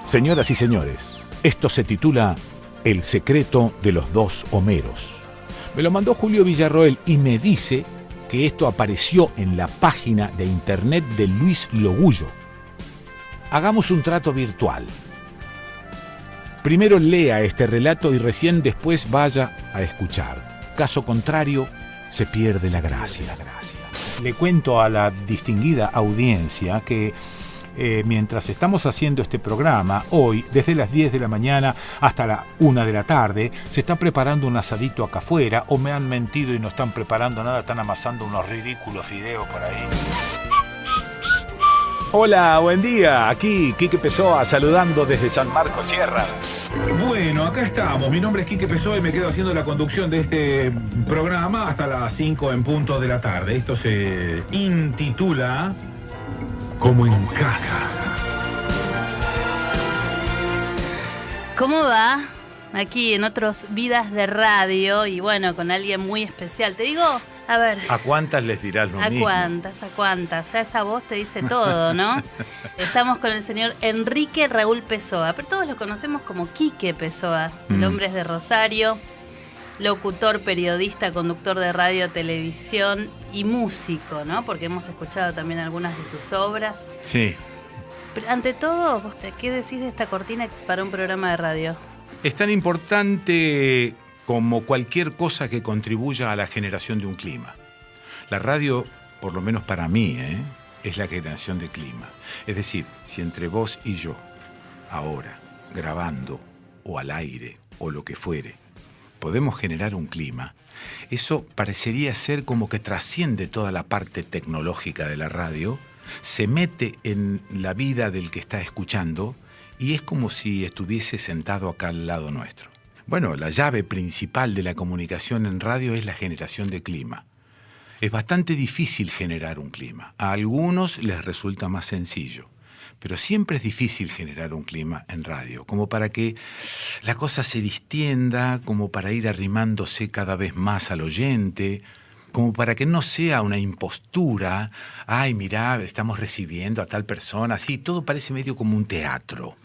Señoras y señores, esto se titula El secreto de los dos Homeros. Me lo mandó Julio Villarroel y me dice que esto apareció en la página de internet de Luis Logullo. Hagamos un trato virtual. Primero lea este relato y recién después vaya a escuchar. Caso contrario, se pierde la gracia. Le cuento a la distinguida audiencia que mientras estamos haciendo este programa, hoy, desde las 10 de la mañana hasta la 1 de la tarde, se está preparando un asadito acá afuera, o me han mentido y no están preparando nada, están amasando unos ridículos fideos por ahí. Hola, buen día, aquí Quique Pessoa saludando desde San Marcos Sierras. Bueno, acá estamos, mi nombre es Quique Pessoa y me quedo haciendo la conducción de este programa hasta las 5 en punto de la tarde. Esto se intitula Como en casa. ¿Cómo va? Aquí en otros Vidas de Radio y bueno, con alguien muy especial. Te digo, a ver. ¿A cuántas les dirás lo mismo? ¿A cuántas? Ya esa voz te dice todo, ¿no? Estamos con el señor Enrique Raúl Pessoa, pero todos lo conocemos como Quique Pessoa. El hombre es de Rosario, locutor, periodista, conductor de radio, televisión y músico, ¿no? Porque hemos escuchado también algunas de sus obras. Sí. Pero ante todo, ¿qué decís de esta cortina para un programa de radio? Es tan importante como cualquier cosa que contribuya a la generación de un clima. La radio, por lo menos para mí, es la generación de clima. Es decir, si entre vos y yo, ahora, grabando, o al aire, o lo que fuere, podemos generar un clima, eso parecería ser como que trasciende toda la parte tecnológica de la radio, se mete en la vida del que está escuchando y es como si estuviese sentado acá al lado nuestro. Bueno, la llave principal de la comunicación en radio es la generación de clima. Es bastante difícil generar un clima. A algunos les resulta más sencillo. Pero siempre es difícil generar un clima en radio, como para que la cosa se distienda, como para ir arrimándose cada vez más al oyente, como para que no sea una impostura. Ay, mirá, estamos recibiendo a tal persona. Sí, todo parece medio como un teatro.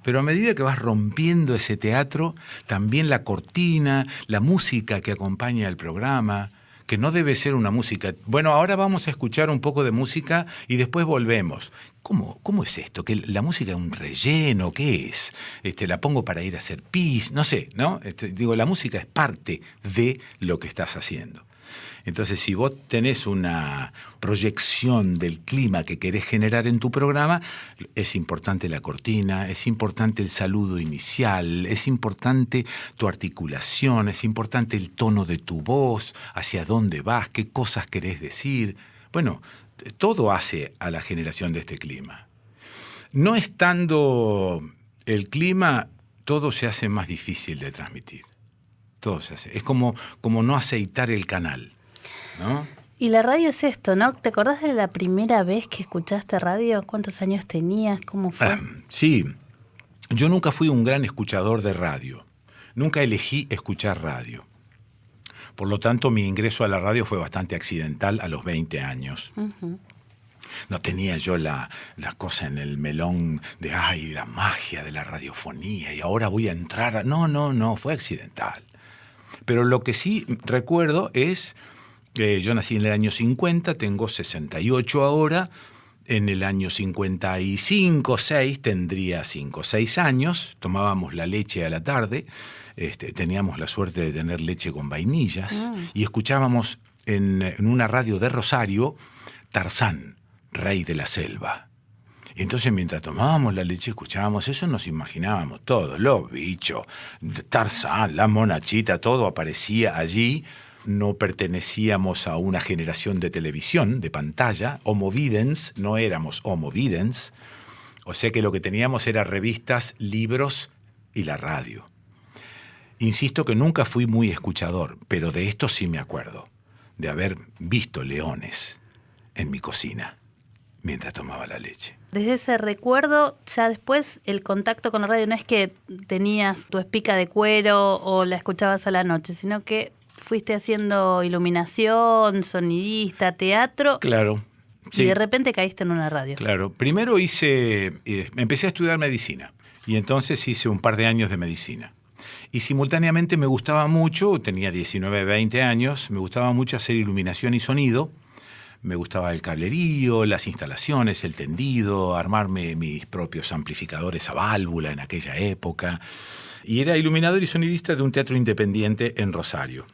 Pero a medida que vas rompiendo ese teatro, también la cortina, la música que acompaña el programa, que no debe ser una música. Bueno, ahora vamos a escuchar un poco de música y después volvemos. ¿Cómo es esto? ¿Que la música es un relleno? ¿Qué es? ¿La pongo para ir a hacer pis? No sé, ¿no? La música es parte de lo que estás haciendo. Entonces, si vos tenés una proyección del clima que querés generar en tu programa, es importante la cortina, es importante el saludo inicial, es importante tu articulación, es importante el tono de tu voz, hacia dónde vas, qué cosas querés decir. Bueno, todo hace a la generación de este clima. No estando el clima, todo se hace más difícil de transmitir. Todo se hace. Es como no aceitar el canal, ¿no? Y la radio es esto, ¿no? ¿Te acordás de la primera vez que escuchaste radio? ¿Cuántos años tenías? ¿Cómo fue? Sí, yo nunca fui un gran escuchador de radio. Nunca elegí escuchar radio. Por lo tanto, mi ingreso a la radio fue bastante accidental a los 20 años. Uh-huh. No tenía yo la cosa en el melón de, ay, la magia de la radiofonía y ahora voy a entrar a... No, fue accidental. Pero lo que sí recuerdo es... yo nací en el año 50, tengo 68 ahora. En el año 55, 6, tendría 5 o 6 años. Tomábamos la leche a la tarde. Teníamos la suerte de tener leche con vainillas. Y escuchábamos en una radio de Rosario, Tarzán, rey de la selva. Y entonces mientras tomábamos la leche, escuchábamos eso, nos imaginábamos todo. Los bichos, Tarzán, la monachita, todo aparecía allí. No pertenecíamos a una generación de televisión, de pantalla, homo videns, no éramos homo videns, o sea que lo que teníamos era revistas, libros y la radio. Insisto que nunca fui muy escuchador, pero de esto sí me acuerdo, de haber visto leones en mi cocina mientras tomaba la leche. Desde ese recuerdo, ya después el contacto con la radio no es que tenías tu espica de cuero o la escuchabas a la noche, sino que fuiste haciendo iluminación, sonidista, teatro. Claro. Sí. Y de repente caíste en una radio. Claro. Primero empecé a estudiar medicina. Y entonces hice un par de años de medicina. Y simultáneamente me gustaba mucho, tenía 19, 20 años, me gustaba mucho hacer iluminación y sonido. Me gustaba el cablerío, las instalaciones, el tendido, armarme mis propios amplificadores a válvula en aquella época. Y era iluminador y sonidista de un teatro independiente en Rosario.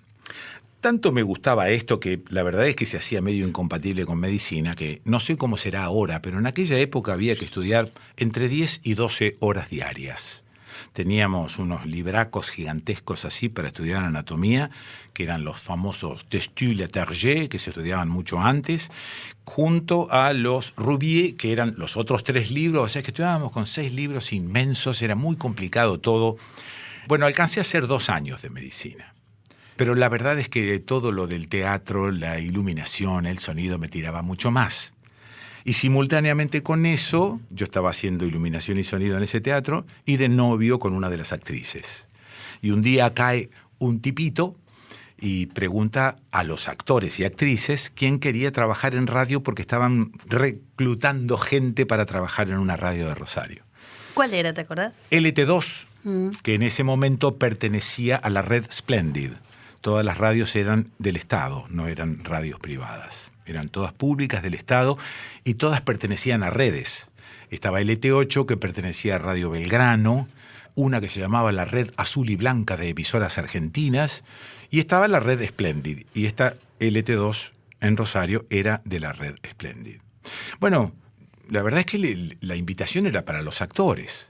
Tanto me gustaba esto que la verdad es que se hacía medio incompatible con medicina, que no sé cómo será ahora, pero en aquella época había que estudiar entre 10 y 12 horas diarias. Teníamos unos libracos gigantescos así para estudiar anatomía, que eran los famosos Testu-Letargé, que se estudiaban mucho antes, junto a los Rouvier, que eran los otros 3 libros. O sea que estudiábamos con 6 libros inmensos, era muy complicado todo. Bueno, alcancé a hacer 2 años de medicina. Pero la verdad es que todo lo del teatro, la iluminación, el sonido me tiraba mucho más. Y simultáneamente con eso, yo estaba haciendo iluminación y sonido en ese teatro y de novio con una de las actrices. Y un día cae un tipito y pregunta a los actores y actrices quién quería trabajar en radio porque estaban reclutando gente para trabajar en una radio de Rosario. ¿Cuál era, te acordás? LT2, que en ese momento pertenecía a la red Splendid. Todas las radios eran del Estado, no eran radios privadas. Eran todas públicas del Estado y todas pertenecían a redes. Estaba LT8, que pertenecía a Radio Belgrano, una que se llamaba la Red Azul y Blanca de Emisoras Argentinas, y estaba la Red Splendid. Y esta LT2 en Rosario era de la Red Splendid. Bueno, la verdad es que la invitación era para los actores,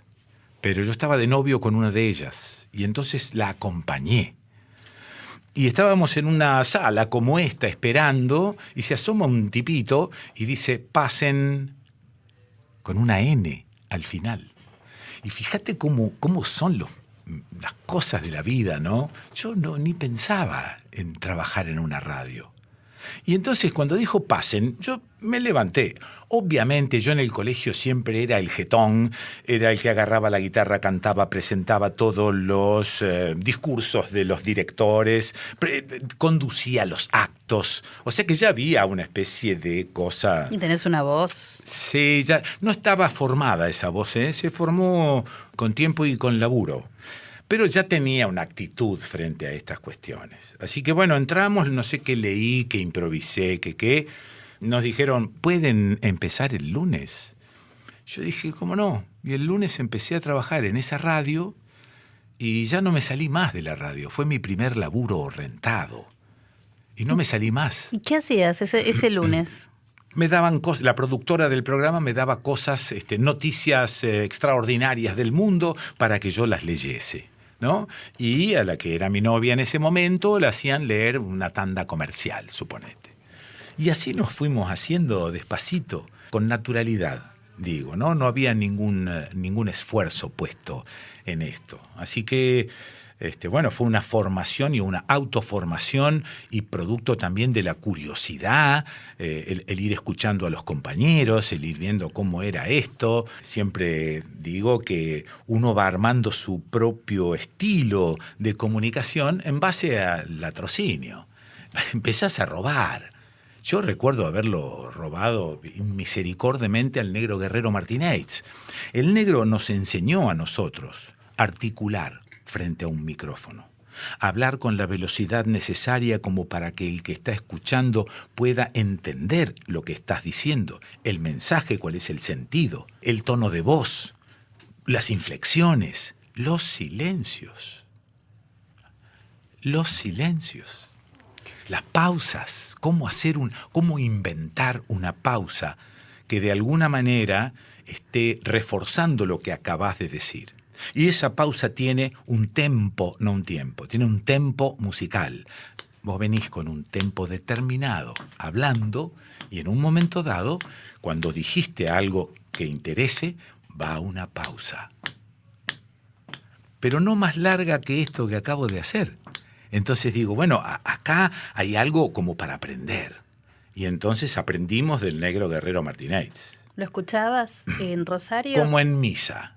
pero yo estaba de novio con una de ellas y entonces la acompañé. Y estábamos en una sala como esta esperando y se asoma un tipito y dice pasen con una N al final. Y fíjate cómo son las cosas de la vida, ¿no? Yo ni pensaba en trabajar en una radio. Y entonces cuando dijo pasen, yo me levanté. Obviamente yo en el colegio siempre era el jetón, era el que agarraba la guitarra, cantaba, presentaba todos los discursos de los directores, conducía los actos. O sea que ya había una especie de cosa... Y tenés una voz. Sí, ya no estaba formada esa voz, ¿eh? Se formó con tiempo y con laburo. Pero ya tenía una actitud frente a estas cuestiones. Así que bueno, entramos, no sé qué leí, qué improvisé, qué. Nos dijeron, ¿pueden empezar el lunes? Yo dije, ¿cómo no? Y el lunes empecé a trabajar en esa radio y ya no me salí más de la radio. Fue mi primer laburo rentado. Y no me salí más. ¿Y qué hacías ese lunes? Me daban cosas, la productora del programa me daba cosas, noticias extraordinarias del mundo para que yo las leyese, ¿no? Y a la que era mi novia en ese momento la hacían leer una tanda comercial, suponete. Y así nos fuimos haciendo despacito, con naturalidad, digo, ¿no? No había ningún esfuerzo puesto en esto. Así que, bueno, fue una formación y una autoformación y producto también de la curiosidad, el ir escuchando a los compañeros, el ir viendo cómo era esto. Siempre digo que uno va armando su propio estilo de comunicación en base al latrocinio. Empezás a robar. Yo recuerdo haberlo robado misericordiamente al negro Guerrero Martínez. El negro nos enseñó a nosotros a articular frente a un micrófono, hablar con la velocidad necesaria como para que el que está escuchando pueda entender lo que estás diciendo, el mensaje, cuál es el sentido, el tono de voz, las inflexiones, los silencios, las pausas, cómo inventar una pausa que de alguna manera esté reforzando lo que acabas de decir. Y esa pausa tiene un tempo, no un tiempo, tiene un tempo musical. Vos venís con un tempo determinado, hablando, y en un momento dado, cuando dijiste algo que interese, va una pausa. Pero no más larga que esto que acabo de hacer. Entonces digo, bueno, acá hay algo como para aprender. Y entonces aprendimos del negro Guerrero Martínez. ¿Lo escuchabas en Rosario? Como en misa.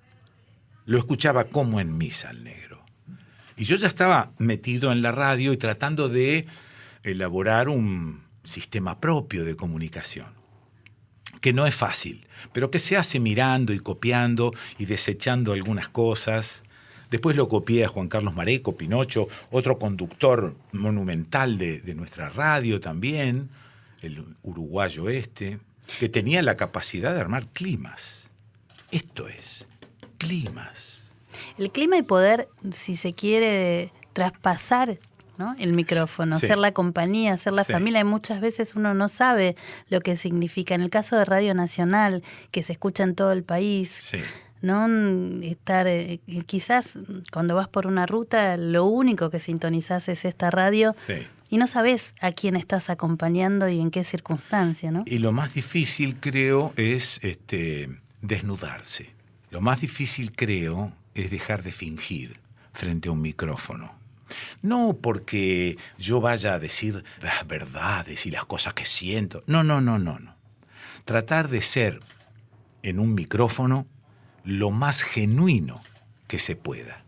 Lo escuchaba como en misa el negro. Y yo ya estaba metido en la radio y tratando de elaborar un sistema propio de comunicación, que no es fácil, pero que se hace mirando y copiando y desechando algunas cosas. Después lo copié a Juan Carlos Mareco, Pinocho, otro conductor monumental de nuestra radio también, el uruguayo que tenía la capacidad de armar climas. Esto es, climas. El clima y poder, si se quiere, traspasar, ¿no?, el micrófono, Sí. ser la compañía, ser la Sí. familia. Y muchas veces uno no sabe lo que significa. En el caso de Radio Nacional, que se escucha en todo el país, Sí. ¿no? Estar, quizás cuando vas por una ruta, lo único que sintonizás es esta radio Sí. y no sabes a quién estás acompañando y en qué circunstancia, ¿no? Y lo más difícil, creo, es desnudarse. Lo más difícil, creo, es dejar de fingir frente a un micrófono. No porque yo vaya a decir las verdades y las cosas que siento. No. Tratar de ser en un micrófono lo más genuino que se pueda.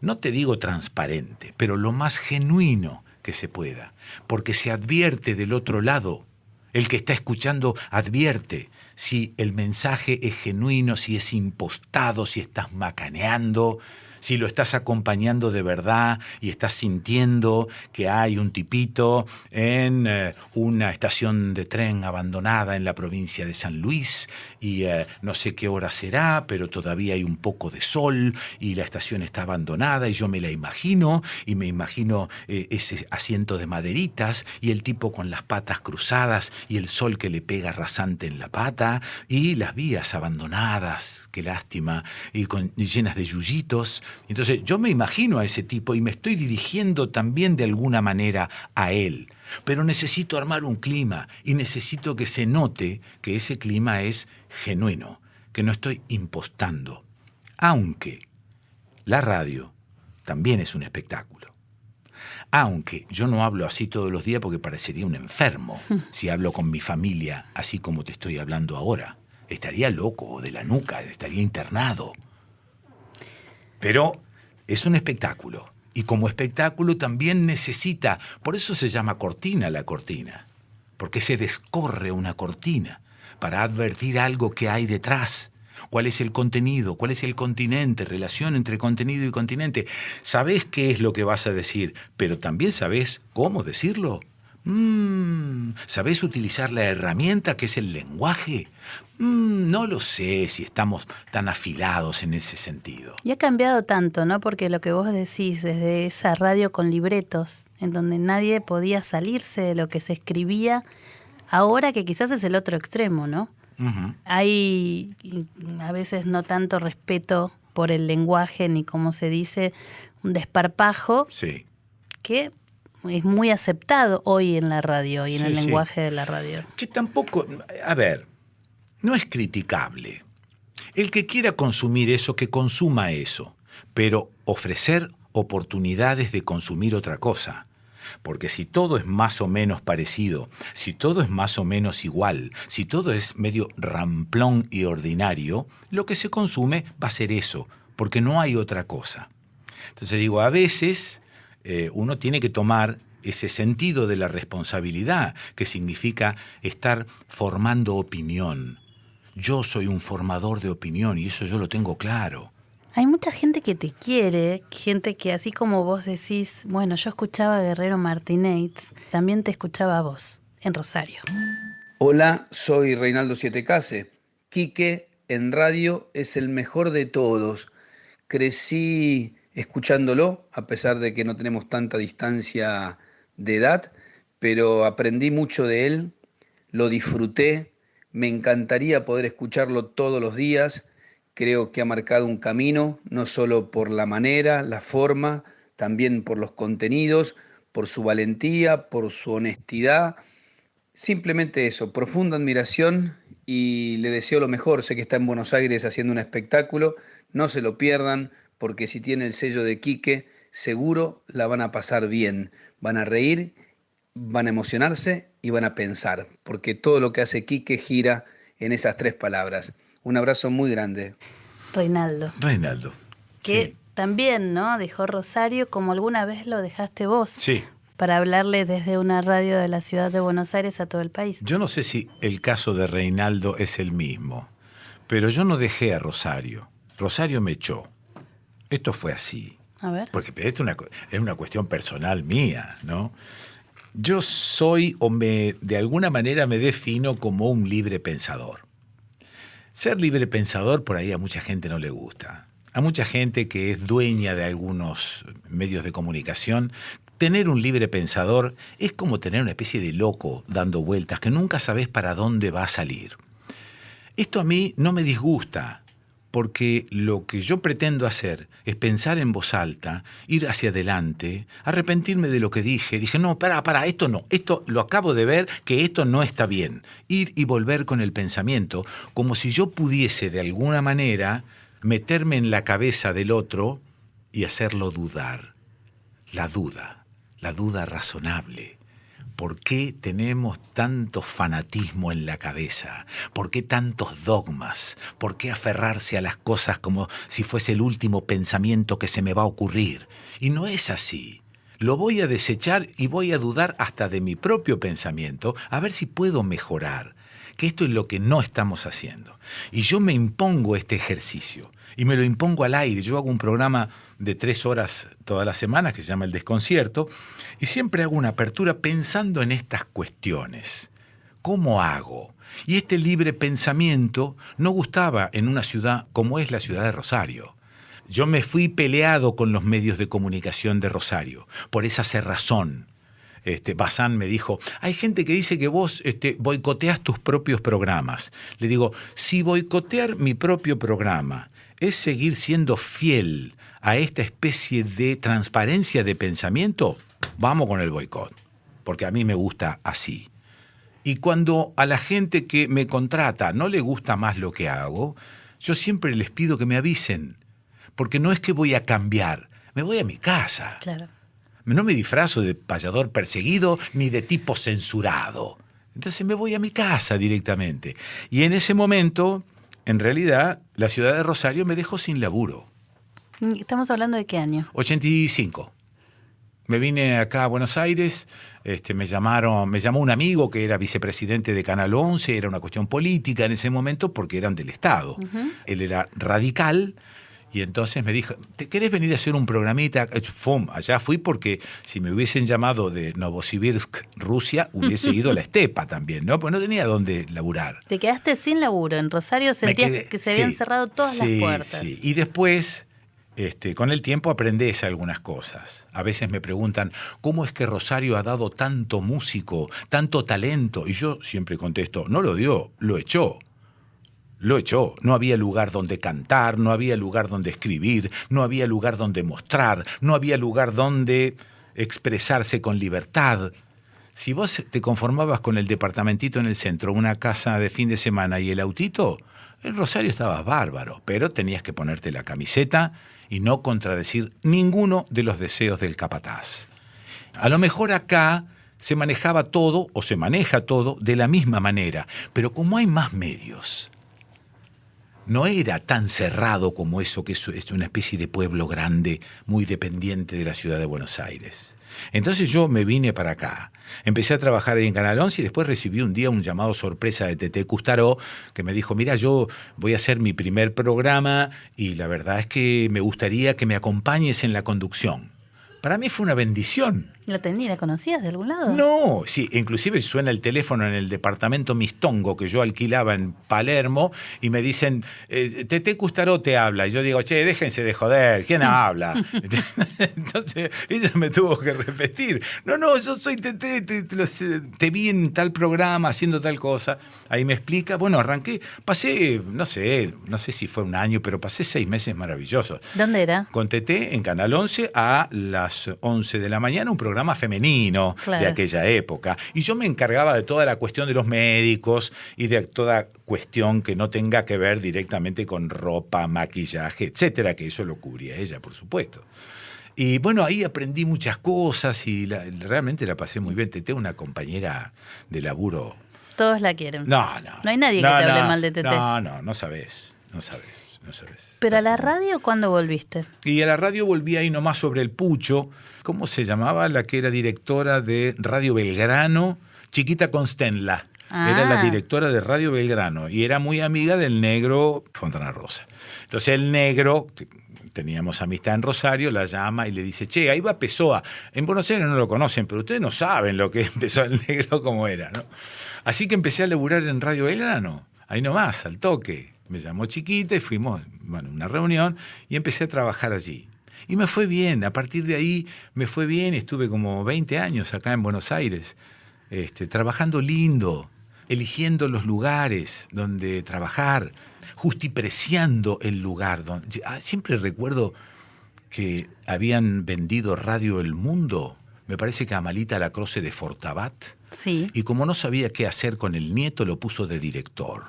No te digo transparente, pero lo más genuino que se pueda. Porque se advierte del otro lado. El que está escuchando advierte si el mensaje es genuino, si es impostado, si estás macaneando, si lo estás acompañando de verdad y estás sintiendo que hay un tipito en una estación de tren abandonada en la provincia de San Luis y no sé qué hora será, pero todavía hay un poco de sol y la estación está abandonada y yo me la imagino y me imagino ese asiento de maderitas y el tipo con las patas cruzadas y el sol que le pega rasante en la pata y las vías abandonadas, qué lástima, y llenas de yuyitos. Entonces yo me imagino a ese tipo y me estoy dirigiendo también de alguna manera a él. Pero necesito armar un clima y necesito que se note que ese clima es genuino, que no estoy impostando. Aunque la radio también es un espectáculo. Aunque yo no hablo así todos los días porque parecería un enfermo si hablo con mi familia así como te estoy hablando ahora. Estaría loco de la nuca, estaría internado. Pero es un espectáculo. Y como espectáculo también necesita, por eso se llama cortina la cortina, porque se descorre una cortina para advertir algo que hay detrás. ¿Cuál es el contenido? ¿Cuál es el continente? Relación entre contenido y continente. Sabés qué es lo que vas a decir, pero también sabés cómo decirlo. ¿Sabés utilizar la herramienta que es el lenguaje? No lo sé si estamos tan afilados en ese sentido. Y ha cambiado tanto, ¿no? Porque lo que vos decís, desde esa radio con libretos, en donde nadie podía salirse de lo que se escribía, ahora que quizás es el otro extremo, ¿no? Uh-huh. Hay a veces no tanto respeto por el lenguaje ni cómo se dice, un desparpajo Sí. que es muy aceptado hoy en la radio y en Sí, el sí. lenguaje de la radio. Que tampoco, a ver, no es criticable. El que quiera consumir eso, que consuma eso, pero ofrecer oportunidades de consumir otra cosa. Porque si todo es más o menos parecido, si todo es más o menos igual, si todo es medio ramplón y ordinario, lo que se consume va a ser eso, porque no hay otra cosa. Entonces digo, a veces uno tiene que tomar ese sentido de la responsabilidad, que significa estar formando opinión. Yo soy un formador de opinión y eso yo lo tengo claro. Hay mucha gente que te quiere, gente que así como vos decís, bueno, yo escuchaba a Guerrero Martínez, también te escuchaba a vos, en Rosario. Hola, soy Reinaldo Sietecase. Quique en radio es el mejor de todos. Crecí escuchándolo, a pesar de que no tenemos tanta distancia de edad, pero aprendí mucho de él, lo disfruté, me encantaría poder escucharlo todos los días. Creo que ha marcado un camino, no solo por la manera, la forma, también por los contenidos, por su valentía, por su honestidad. Simplemente eso, profunda admiración y le deseo lo mejor. Sé que está en Buenos Aires haciendo un espectáculo, no se lo pierdan, porque si tiene el sello de Quique, seguro la van a pasar bien. Van a reír, van a emocionarse y van a pensar, porque todo lo que hace Quique gira en esas tres palabras. Un abrazo muy grande. Reinaldo, Reinaldo. que Sí. también, ¿no?, dejó Rosario como alguna vez lo dejaste vos. Sí. para hablarle desde una radio de la ciudad de Buenos Aires a todo el país. Yo no sé si el caso de Reinaldo es el mismo, pero yo no dejé a Rosario. Rosario me echó. Esto fue así. A ver. Porque esto es una cuestión personal mía, ¿no? Yo soy, de alguna manera me defino como un libre pensador. Ser libre pensador por ahí a mucha gente no le gusta. A mucha gente que es dueña de algunos medios de comunicación, tener un libre pensador es como tener una especie de loco dando vueltas que nunca sabes para dónde va a salir. Esto a mí no me disgusta, porque lo que yo pretendo hacer es pensar en voz alta, ir hacia adelante, arrepentirme de lo que dije. Dije, no, esto no, esto lo acabo de ver, que esto no está bien. Ir y volver con el pensamiento, como si yo pudiese de alguna manera meterme en la cabeza del otro y hacerlo dudar. La duda razonable. ¿Por qué tenemos tanto fanatismo en la cabeza? ¿Por qué tantos dogmas? ¿Por qué aferrarse a las cosas como si fuese el último pensamiento que se me va a ocurrir? Y no es así. Lo voy a desechar y voy a dudar hasta de mi propio pensamiento a ver si puedo mejorar. Que esto es lo que no estamos haciendo. Y yo me impongo este ejercicio. Y me lo impongo al aire. Yo hago un programa de 3 horas todas las semanas que se llama El Desconcierto, y siempre hago una apertura pensando en estas cuestiones. ¿Cómo hago? Y este libre pensamiento no gustaba en una ciudad como es la ciudad de Rosario. Yo me fui peleado con los medios de comunicación de Rosario por esa cerrazón. Bazán me dijo, hay gente que dice que vos boicoteás tus propios programas. Le digo, si boicotear mi propio programa es seguir siendo fiel a esta especie de transparencia de pensamiento, vamos con el boicot, porque a mí me gusta así. Y cuando a la gente que me contrata no le gusta más lo que hago, yo siempre les pido que me avisen, porque no es que voy a cambiar, me voy a mi casa. Claro. No me disfrazo de payador perseguido ni de tipo censurado. Entonces me voy a mi casa directamente. Y en ese momento, en realidad, la ciudad de Rosario me dejó sin laburo. ¿Estamos hablando de qué año? 85. Me vine acá a Buenos Aires, me llamó un amigo que era vicepresidente de Canal 11, era una cuestión política en ese momento porque eran del Estado. Uh-huh. Él era radical. Y entonces me dijo, ¿te querés venir a hacer un programita? Allá fui porque si me hubiesen llamado de Novosibirsk, Rusia, hubiese ido a la estepa también, ¿no? Pues no tenía dónde laburar. Te quedaste sin laburo. En Rosario sentías que se habían cerrado todas las puertas. Sí. Y después, con el tiempo aprendés algunas cosas. A veces me preguntan, ¿cómo es que Rosario ha dado tanto músico, tanto talento? Y yo siempre contesto, no lo dio, lo echó. Lo echó. No había lugar donde cantar, no había lugar donde escribir, no había lugar donde mostrar, no había lugar donde expresarse con libertad. Si vos te conformabas con el departamentito en el centro, una casa de fin de semana y el autito, en Rosario estabas bárbaro, pero tenías que ponerte la camiseta y no contradecir ninguno de los deseos del capataz. A lo mejor acá se manejaba todo, o se maneja todo, de la misma manera, pero como hay más medios, no era tan cerrado como eso, que es una especie de pueblo grande, muy dependiente de la ciudad de Buenos Aires. Entonces yo me vine para acá. Empecé a trabajar ahí en Canal 11 y después recibí un día un llamado sorpresa de Tete Custaró que me dijo, mira, yo voy a hacer mi primer programa y la verdad es que me gustaría que me acompañes en la conducción. Para mí fue una bendición. ¿La conocías de algún lado? No, sí, inclusive suena el teléfono en el departamento Mistongo que yo alquilaba en Palermo y me dicen, Tete Custaró te habla. Y yo digo, che, déjense de joder, ¿quién habla? Entonces ella me tuvo que repetir. No, yo soy Tete, te vi en tal programa haciendo tal cosa. Ahí me explica, bueno, arranqué, pasé, no sé si fue un año, pero pasé 6 meses maravillosos. ¿Dónde era? Con Tete en Canal 11 a las 11 de la mañana, un programa femenino, claro, de aquella época. Y yo me encargaba de toda la cuestión de los médicos y de toda cuestión que no tenga que ver directamente con ropa, maquillaje, etcétera, que eso lo cubría ella, por supuesto. Y bueno, ahí aprendí muchas cosas y realmente la pasé muy bien. Tete, una compañera de laburo. Todos la quieren. No. No hay nadie que te hable mal de Tete. No sabés. no sabes. ¿Pero a la radio cuándo volviste? Y a la radio volví ahí nomás sobre el Pucho. ¿Cómo se llamaba? La que era directora de Radio Belgrano, Chiquita Constenla. Era la directora de Radio Belgrano y era muy amiga del negro Fontana Rosa. Entonces el negro, teníamos amistad en Rosario, la llama y le dice, che, ahí va Pessoa. En Buenos Aires no lo conocen, pero ustedes no saben lo que empezó el negro cómo era, ¿no? Así que empecé a laburar en Radio Belgrano, ahí nomás, al toque. Me llamó Chiquita y fuimos a una reunión y empecé a trabajar allí. Y me fue bien, a partir de ahí me fue bien, estuve como 20 años acá en Buenos Aires, trabajando lindo, eligiendo los lugares donde trabajar, justipreciando el lugar. Siempre recuerdo que habían vendido Radio El Mundo, me parece que a Amalita Lacroce de Fortabat, Sí. y como no sabía qué hacer con el nieto, lo puso de director.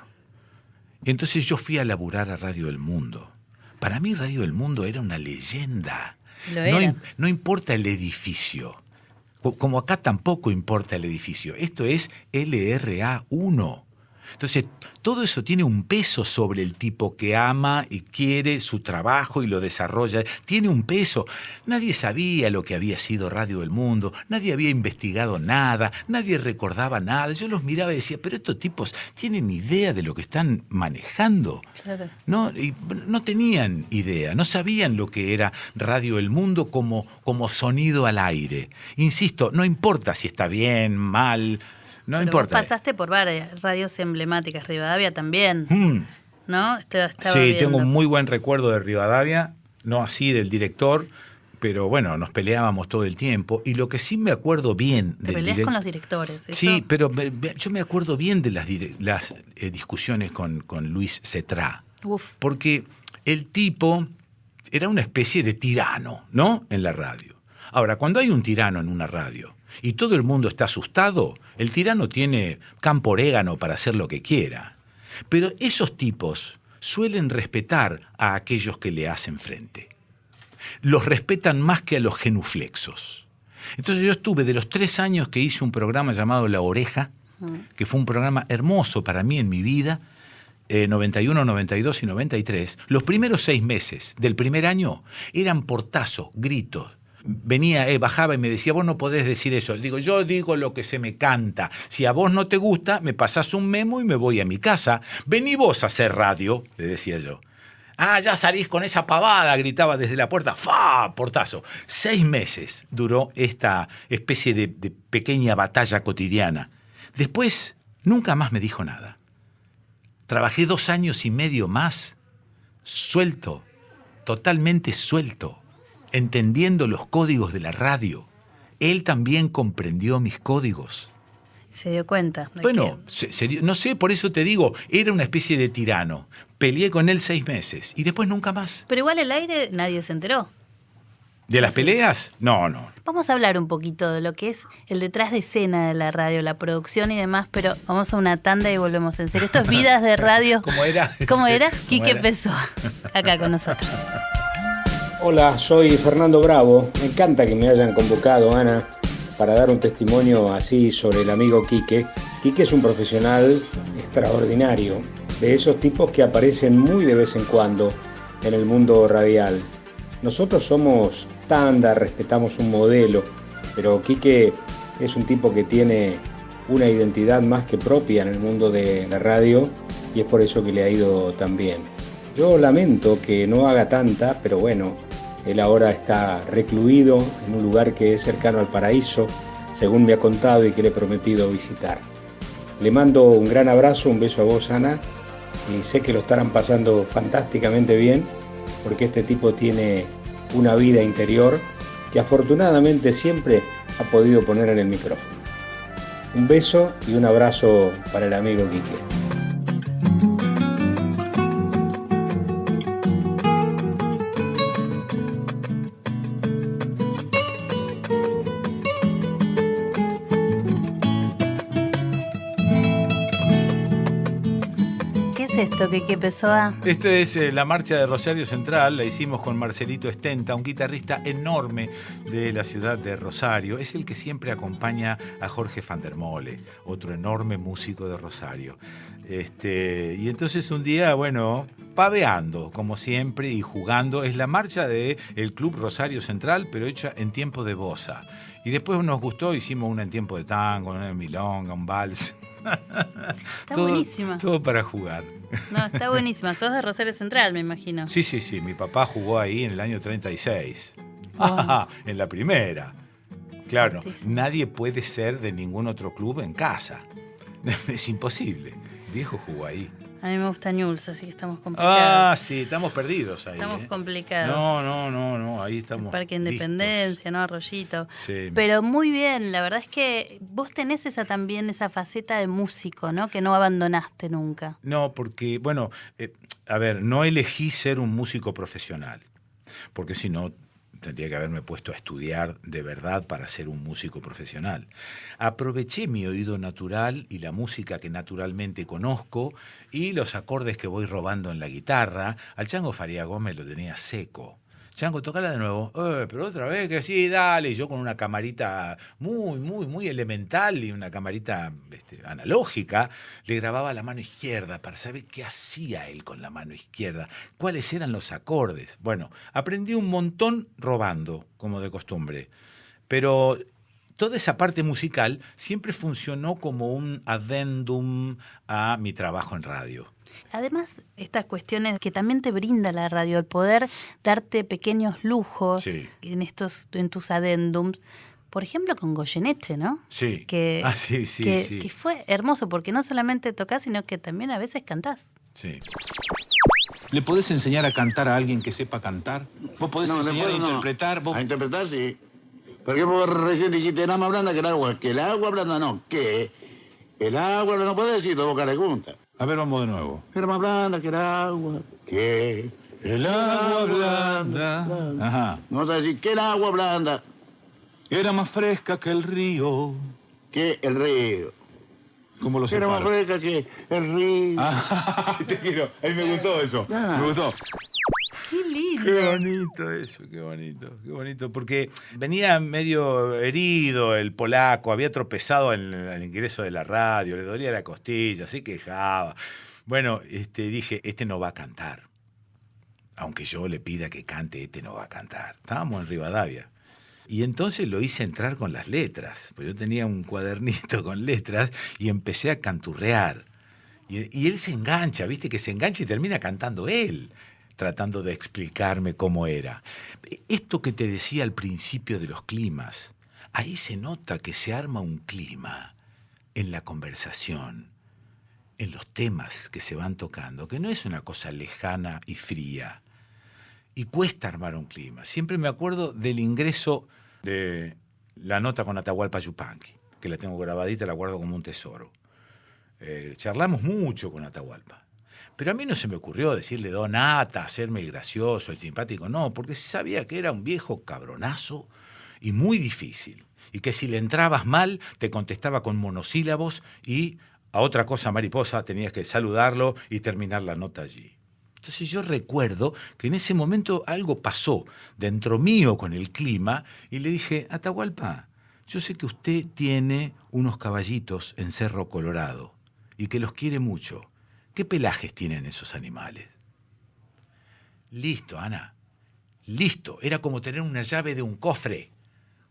Entonces yo fui a laburar a Radio El Mundo. Para mí Radio El Mundo era una leyenda. Lo era. No importa el edificio. Como acá tampoco importa el edificio. Esto es LRA1. Entonces, todo eso tiene un peso sobre el tipo que ama y quiere su trabajo y lo desarrolla. Tiene un peso. Nadie sabía lo que había sido Radio El Mundo, nadie había investigado nada, nadie recordaba nada. Yo los miraba y decía, pero estos tipos tienen idea de lo que están manejando. Claro. No, y no tenían idea, no sabían lo que era Radio El Mundo como sonido al aire. Insisto, no importa si está bien, mal. No Pero importa. vos pasaste por varias radios emblemáticas, Rivadavia también, ¿no? Estaba Sí, viendo. tengo un muy buen recuerdo de Rivadavia, no así del director, pero bueno, nos peleábamos todo el tiempo. Y lo que sí me acuerdo bien Te peleás con los directores. ¿eso? Sí, pero yo me acuerdo bien de las discusiones con Luis Cetrá. Uf. Porque el tipo era una especie de tirano, ¿no? En la radio. Ahora, cuando hay un tirano en una radio y todo el mundo está asustado, el tirano tiene campo orégano para hacer lo que quiera. Pero esos tipos suelen respetar a aquellos que le hacen frente. Los respetan más que a los genuflexos. Entonces yo estuve de los 3 años que hice un programa llamado La Oreja, que fue un programa hermoso para mí en mi vida, 91, 92 y 93, los primeros 6 meses del primer año eran portazos, gritos. Venía, bajaba y me decía, vos no podés decir eso. Digo, yo digo lo que se me canta. Si a vos no te gusta, me pasás un memo y me voy a mi casa. Vení vos a hacer radio, le decía yo. Ah, ya salís con esa pavada, gritaba desde la puerta. ¡Fa! Portazo. 6 meses duró esta especie de pequeña batalla cotidiana. Después, nunca más me dijo nada. Trabajé 2 años y medio más, suelto, totalmente suelto, entendiendo los códigos de la radio. Él también comprendió mis códigos. Se dio cuenta. Bueno, no sé, por eso te digo, era una especie de tirano. Peleé con él 6 meses y después nunca más. Pero igual el aire nadie se enteró. ¿De las peleas? No. Vamos a hablar un poquito de lo que es el detrás de escena de la radio, la producción y demás, pero vamos a una tanda y volvemos en serio. Esto es Vidas de Radio. ¿Cómo era? ¿Cómo era? ¿Cómo Quique era? Pessoa, acá con nosotros. Hola, soy Fernando Bravo. Me encanta que me hayan convocado, Ana, para dar un testimonio así sobre el amigo Quique. Quique es un profesional extraordinario, de esos tipos que aparecen muy de vez en cuando en el mundo radial. Nosotros somos tanda, respetamos un modelo, pero Quique es un tipo que tiene una identidad más que propia en el mundo de la radio y es por eso que le ha ido tan bien. Yo lamento que no haga tanta, pero bueno, él ahora está recluido en un lugar que es cercano al paraíso, según me ha contado y que le he prometido visitar. Le mando un gran abrazo, un beso a vos, Ana, y sé que lo estarán pasando fantásticamente bien, porque este tipo tiene una vida interior que afortunadamente siempre ha podido poner en el micrófono. Un beso y un abrazo para el amigo Quique. ¿Qué es esto? esto, Quique Pessoa? Esto es la marcha de Rosario Central, la hicimos con Marcelito Stenta, un guitarrista enorme de la ciudad de Rosario. Es el que siempre acompaña a Jorge van der Mole, otro enorme músico de Rosario. Y entonces un día, bueno, paveando, como siempre, y jugando. Es la marcha del Club Rosario Central, pero hecha en tiempo de bossa. Y después nos gustó, hicimos una en tiempo de tango, una de milonga, un vals. Está buenísima. Todo para jugar. No, está buenísima. Sos de Rosario Central, me imagino. Sí. Mi papá jugó ahí en el año 36. Wow. En la primera. Claro, Fuertísimo. nadie puede ser de ningún otro club en casa. Es imposible. El viejo jugó ahí. A mí me gusta Newell's, así que estamos complicados. Sí, estamos perdidos ahí. Estamos complicados. No, ahí estamos. El Parque Independencia, ¿no? Arroyito. Sí. Pero muy bien, la verdad es que vos tenés también esa faceta de músico, ¿no? Que no abandonaste nunca. No, porque, bueno, no elegí ser un músico profesional, porque si no tendría que haberme puesto a estudiar de verdad para ser un músico profesional. Aproveché mi oído natural y la música que naturalmente conozco y los acordes que voy robando en la guitarra. Al Chango Faría Gómez lo tenía seco. Chango, tocala de nuevo. Pero otra vez, que sí, dale. Y yo con una camarita muy elemental y una camarita analógica, le grababa la mano izquierda para saber qué hacía él con la mano izquierda, cuáles eran los acordes. Bueno, aprendí un montón robando, como de costumbre. Pero toda esa parte musical siempre funcionó como un adendum a mi trabajo en radio. Además, estas cuestiones que también te brinda la radio, el poder darte pequeños lujos Sí. en tus adendums, por ejemplo con Goyeneche, ¿no? Sí. Que, Sí. que fue hermoso, porque no solamente tocás, sino que también a veces cantás. Sí. ¿Le podés enseñar a cantar a alguien que sepa cantar? ¿Vos podés enseñar a interpretar? A interpretar, sí. Porque vos recién dijiste, era más blanda que el agua. Que el agua blanda no, que el agua no puede decir, tu boca le gusta. A ver, vamos de nuevo. Era más blanda que el agua, que El agua blanda. Ajá. No vas a decir que el agua blanda, Era más fresca que el río. que el río. ¿Cómo lo Era más separo? fresca que el río. Ah, te quiero. A mí me gustó eso. Ah. Me gustó. ¡Qué lindo! Qué bonito eso, qué bonito, porque venía medio herido el polaco, había tropezado en el ingreso de la radio, le dolía la costilla, se quejaba. Bueno, dije, no va a cantar. Aunque yo le pida que cante, no va a cantar. Estábamos en Rivadavia. Y entonces lo hice entrar con las letras, pues yo tenía un cuadernito con letras y empecé a canturrear. Y él se engancha, ¿viste? Que se engancha y termina cantando él, tratando de explicarme cómo era. Esto que te decía al principio de los climas, ahí se nota que se arma un clima en la conversación, en los temas que se van tocando, que no es una cosa lejana y fría. Y cuesta armar un clima. Siempre me acuerdo del ingreso de la nota con Atahualpa Yupanqui, que la tengo grabadita, la guardo como un tesoro. Charlamos mucho con Atahualpa. Pero a mí no se me ocurrió decirle Don Ata, hacerme el gracioso, el simpático, no, porque sabía que era un viejo cabronazo y muy difícil. Y que si le entrabas mal, te contestaba con monosílabos y a otra cosa mariposa tenías que saludarlo y terminar la nota allí. Entonces yo recuerdo que en ese momento algo pasó dentro mío con el clima y le dije, Atahualpa, yo sé que usted tiene unos caballitos en Cerro Colorado y que los quiere mucho. ¿Qué pelajes tienen esos animales? Listo, Ana. Listo. Era como tener una llave de un cofre.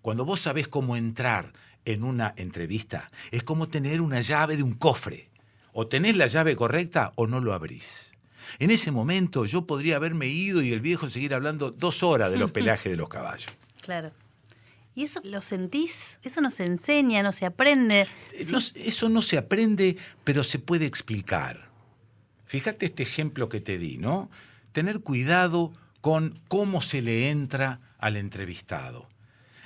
Cuando vos sabés cómo entrar en una entrevista, es como tener una llave de un cofre. O tenés la llave correcta o no lo abrís. En ese momento yo podría haberme ido y el viejo seguir hablando 2 horas de los pelajes de los caballos. Claro. ¿Y eso lo sentís? ¿Eso no se enseña, no se aprende? No, eso no se aprende, pero se puede explicar. Fíjate este ejemplo que te di, ¿no? Tener cuidado con cómo se le entra al entrevistado.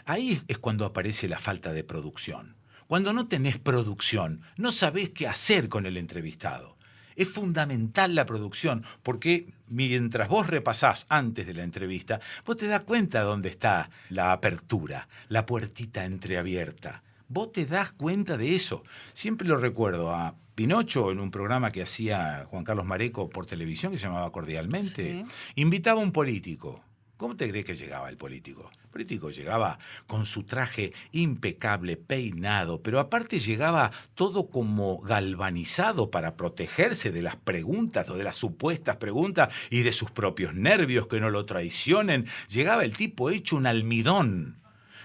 Ahí es cuando aparece la falta de producción. Cuando no tenés producción, no sabés qué hacer con el entrevistado. Es fundamental la producción, porque mientras vos repasás antes de la entrevista, vos te das cuenta dónde está la apertura, la puertita entreabierta. Vos te das cuenta de eso. Siempre lo recuerdo a Pinocho en un programa que hacía Juan Carlos Mareco por televisión que se llamaba Cordialmente. Sí. Invitaba a un político. ¿Cómo te crees que llegaba el político? El político llegaba con su traje impecable, peinado, pero aparte llegaba todo como galvanizado para protegerse de las preguntas o de las supuestas preguntas y de sus propios nervios que no lo traicionen. Llegaba el tipo hecho un almidón.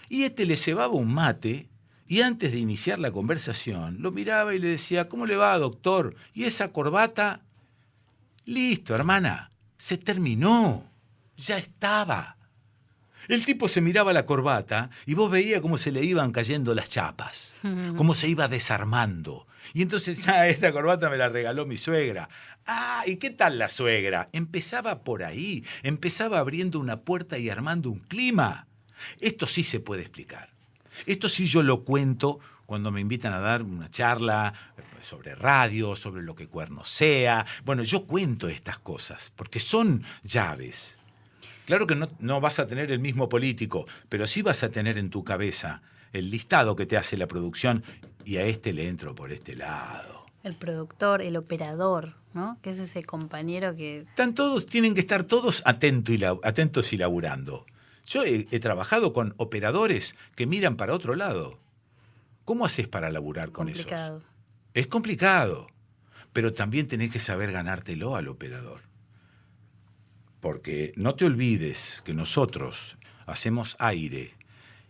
Y le cebaba un mate y antes de iniciar la conversación lo miraba y le decía, ¿cómo le va, doctor? ¿Y esa corbata? Listo, hermana, se terminó. Ya estaba. El tipo se miraba la corbata y vos veías cómo se le iban cayendo las chapas, cómo se iba desarmando. Y entonces, esta corbata me la regaló mi suegra. ¿Y qué tal la suegra? Empezaba por ahí, empezaba abriendo una puerta y armando un clima. Esto sí se puede explicar. Esto sí yo lo cuento cuando me invitan a dar una charla sobre radio, sobre lo que cuerno sea. Bueno, yo cuento estas cosas porque son llaves. Claro que no vas a tener el mismo político, pero sí vas a tener en tu cabeza el listado que te hace la producción y a este le entro por este lado. El productor, el operador, ¿no? Que es ese compañero que... Tienen que estar todos atentos y laburando. Yo he trabajado con operadores que miran para otro lado. ¿Cómo haces para laburar con esos? Complicado. Es complicado, pero también tenés que saber ganártelo al operador. Porque no te olvides que nosotros hacemos aire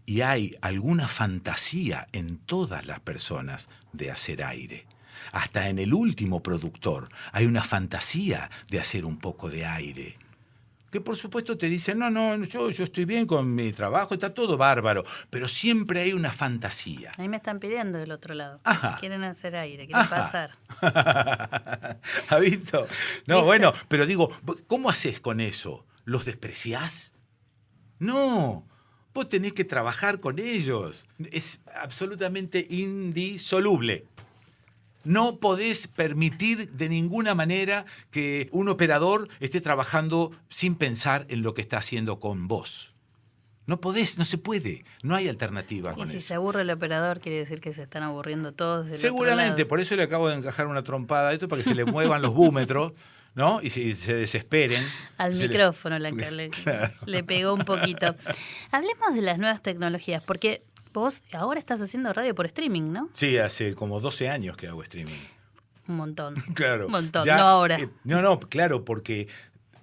y hay alguna fantasía en todas las personas de hacer aire. Hasta en el último productor hay una fantasía de hacer un poco de aire. Que por supuesto te dicen, no, yo estoy bien con mi trabajo, está todo bárbaro, pero siempre hay una fantasía. A mí me están pidiendo del otro lado. Ajá. Quieren hacer aire, quieren pasar. ¿Has visto? No, ¿Viste? bueno, pero digo, ¿cómo haces con eso? ¿Los despreciás? No, vos tenés que trabajar con ellos. Es absolutamente indisoluble. No podés permitir de ninguna manera que un operador esté trabajando sin pensar en lo que está haciendo con vos. No podés, no se puede, no hay alternativa con Y si eso. se aburre el operador, quiere decir que se están aburriendo todos del Seguramente, otro lado. por eso le acabo de encajar una trompada a esto para que se le muevan los búmetros, ¿no? Y se desesperen. Al Se le- micrófono Claro. le pegó un poquito. Hablemos de las nuevas tecnologías, porque vos ahora estás haciendo radio por streaming, ¿no? Sí, hace como 12 años que hago streaming. Un montón. Claro. Un montón, Ya, no ahora. No, claro, porque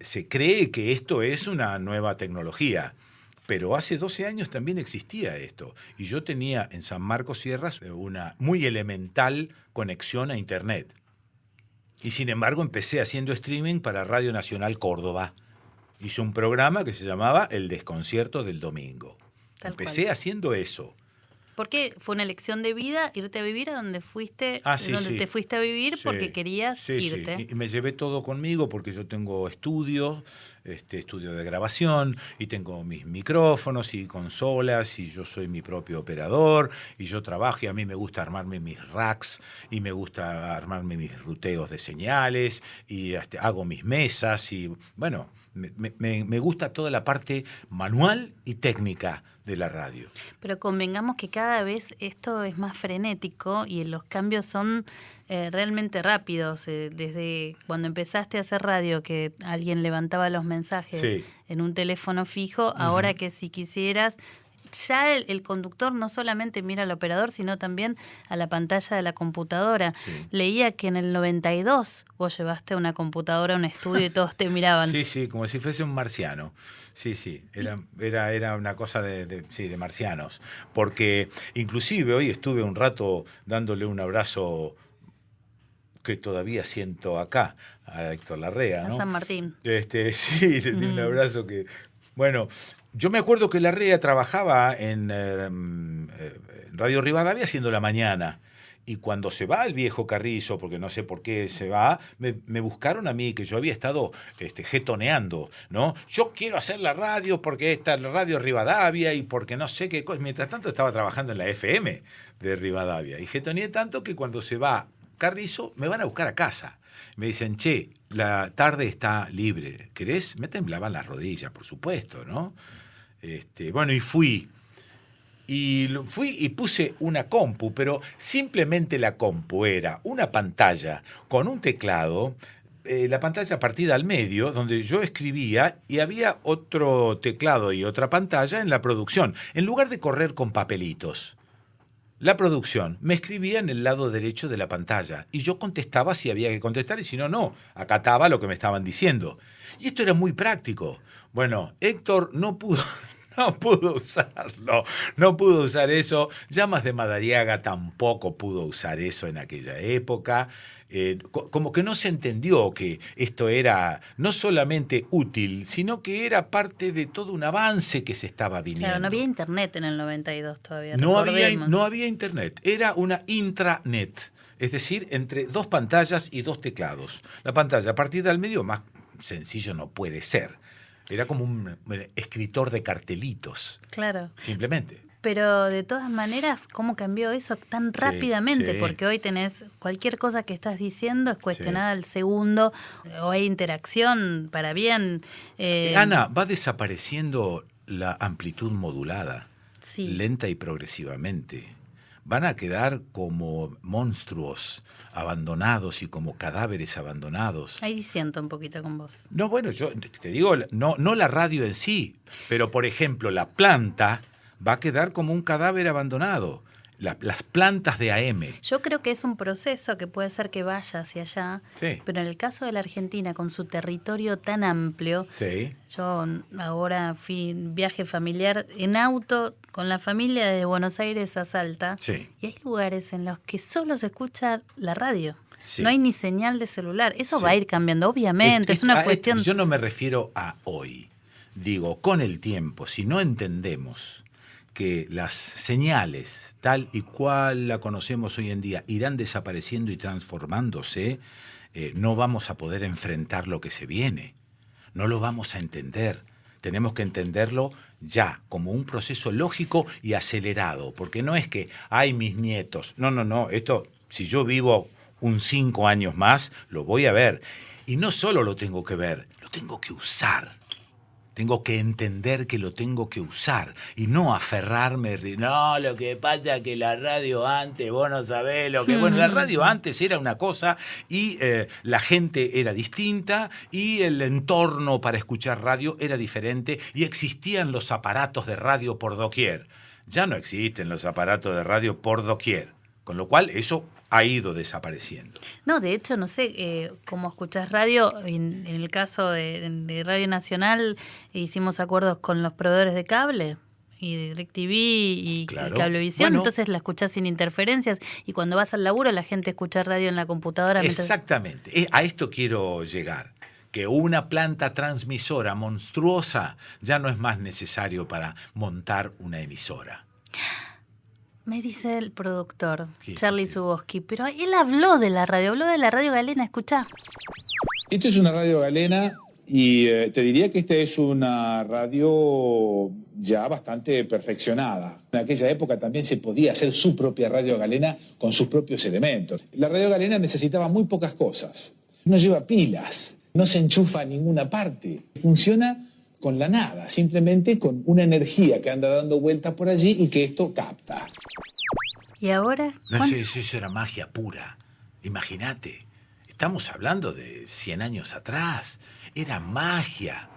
se cree que esto es una nueva tecnología. Pero hace 12 años también existía esto. Y yo tenía en San Marcos Sierras una muy elemental conexión a Internet. Y sin embargo empecé haciendo streaming para Radio Nacional Córdoba. Hice un programa que se llamaba El Desconcierto del Domingo. Tal Empecé cual. haciendo eso. Porque fue una elección de vida irte a vivir a donde fuiste, Sí, donde sí. te fuiste a vivir Sí, porque querías sí, irte. Sí. Y me llevé todo conmigo porque yo tengo estudio de grabación y tengo mis micrófonos y consolas y yo soy mi propio operador y yo trabajo y a mí me gusta armarme mis racks y me gusta armarme mis ruteos de señales y hago mis mesas y bueno, me gusta toda la parte manual y técnica de la radio. Pero convengamos que cada vez esto es más frenético y los cambios son realmente rápidos. Desde cuando empezaste a hacer radio, que alguien levantaba los mensajes Sí. en un teléfono fijo, ahora que si quisieras, ya el conductor no solamente mira al operador, sino también a la pantalla de la computadora. Sí. Leía que en el 92 vos llevaste una computadora a un estudio y todos te miraban. Sí, como si fuese un marciano. Sí, era una cosa de marcianos. Porque inclusive hoy estuve un rato dándole un abrazo que todavía siento acá a Héctor Larrea, A ¿no? San Martín. Sí, le di un abrazo que... Bueno, yo me acuerdo que Larrea trabajaba en Radio Rivadavia haciendo la mañana. Y cuando se va el viejo Carrizo, porque no sé por qué se va, me buscaron a mí, que yo había estado jetoneando, ¿no? Yo quiero hacer la radio porque esta es la Radio Rivadavia y porque no sé qué cosa. Mientras tanto estaba trabajando en la FM de Rivadavia. Y jetoneé tanto que cuando se va Carrizo, me van a buscar a casa. Me dicen, che, la tarde está libre. ¿Querés? Me temblaban las rodillas, por supuesto, ¿no? Bueno, y fui. Y fui y puse una compu, pero simplemente la compu era una pantalla con un teclado, la pantalla partida al medio, donde yo escribía y había otro teclado y otra pantalla en la producción, en lugar de correr con papelitos. La producción me escribía en el lado derecho de la pantalla y yo contestaba si había que contestar y si no, no. Acataba lo que me estaban diciendo. Y esto era muy práctico. Bueno, Héctor no pudo usarlo, no pudo usar eso. Llamas de Madariaga tampoco pudo usar eso en aquella época. Como que no se entendió que esto era no solamente útil, sino que era parte de todo un avance que se estaba viniendo. Claro, no había internet en el 92 todavía. No había internet, era una intranet, es decir, entre dos pantallas y dos teclados. La pantalla partida al medio, más sencillo no puede ser. Era como un escritor de cartelitos. Claro. Simplemente. Pero de todas maneras, ¿cómo cambió eso tan rápidamente? Sí. Porque hoy tenés cualquier cosa que estás diciendo es cuestionada al segundo, o hay interacción para bien. Ana, va desapareciendo la amplitud modulada, Sí. lenta y progresivamente. Van a quedar como monstruos abandonados y como cadáveres abandonados. Ahí siento un poquito con vos. No, bueno, yo te digo, no la radio en sí, pero por ejemplo, la planta va a quedar como un cadáver abandonado. Las plantas de AM. Yo creo que es un proceso que puede ser que vaya hacia allá, Sí. pero en el caso de la Argentina, con su territorio tan amplio, Sí. yo ahora fui en viaje familiar en auto con la familia de Buenos Aires a Salta, Sí. y hay lugares en los que solo se escucha la radio. Sí. No hay ni señal de celular. Eso Sí. va a ir cambiando, obviamente. Es una cuestión... Yo no me refiero a hoy. Digo, con el tiempo, si no entendemos que las señales, tal y cual la conocemos hoy en día, irán desapareciendo y transformándose, no vamos a poder enfrentar lo que se viene. No lo vamos a entender. Tenemos que entenderlo ya, como un proceso lógico y acelerado, porque no es que, ay, mis nietos. No, esto, si yo vivo 5 años más, lo voy a ver. Y no solo lo tengo que ver, lo tengo que usar. Tengo que entender que lo tengo que usar y no aferrarme. No, lo que pasa es que la radio antes, vos no sabés lo que... Bueno, la radio antes era una cosa y la gente era distinta y el entorno para escuchar radio era diferente y existían los aparatos de radio por doquier. Ya no existen los aparatos de radio por doquier, con lo cual eso ha ido desapareciendo. No, de hecho, no sé cómo escuchás radio. En el caso de Radio Nacional hicimos acuerdos con los proveedores de cable y de DirecTV y Claro. Cablevisión, Bueno. entonces la escuchás sin interferencias y cuando vas al laburo la gente escucha radio en la computadora. Exactamente, a esto quiero llegar. Que una planta transmisora monstruosa ya no es más necesario para montar una emisora. Me dice el productor, Sí, Charlie sí. Zuboski, pero él habló de la radio Galena, escuchá. Esto es una radio galena y te diría que esta es una radio ya bastante perfeccionada. En aquella época también se podía hacer su propia radio galena con sus propios elementos. La radio galena necesitaba muy pocas cosas. No lleva pilas, no se enchufa a ninguna parte. Funciona con la nada, simplemente con una energía que anda dando vueltas por allí y que esto capta. ¿Y ahora? No sé, eso era magia pura. Imagínate, estamos hablando de 100 años atrás. Era magia.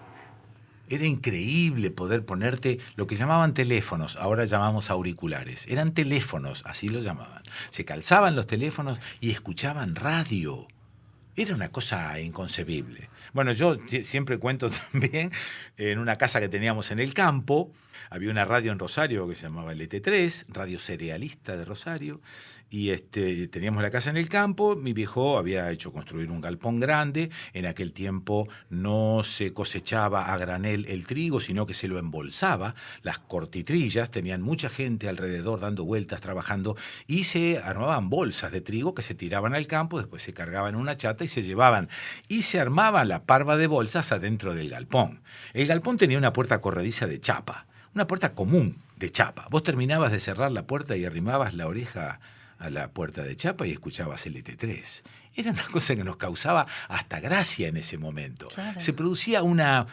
Era increíble poder ponerte lo que llamaban teléfonos, ahora llamamos auriculares. Eran teléfonos, así lo llamaban. Se calzaban los teléfonos y escuchaban radio. Era una cosa inconcebible. Bueno, yo siempre cuento también, en una casa que teníamos en el campo, había una radio en Rosario que se llamaba LT3, Radio Cerealista de Rosario, y teníamos la casa en el campo. Mi viejo había hecho construir un galpón grande. En aquel tiempo no se cosechaba a granel el trigo, sino que se lo embolsaba. Las cortitrillas tenían mucha gente alrededor dando vueltas, trabajando, y se armaban bolsas de trigo que se tiraban al campo, después se cargaban en una chata y se llevaban. Y se armaba la parva de bolsas adentro del galpón. El galpón tenía una puerta corrediza de chapa, una puerta común de chapa. Vos terminabas de cerrar la puerta y arrimabas la oreja a la puerta de Chapa y escuchabas LT3. Era una cosa que nos causaba hasta gracia en ese momento. Claro. Se producía una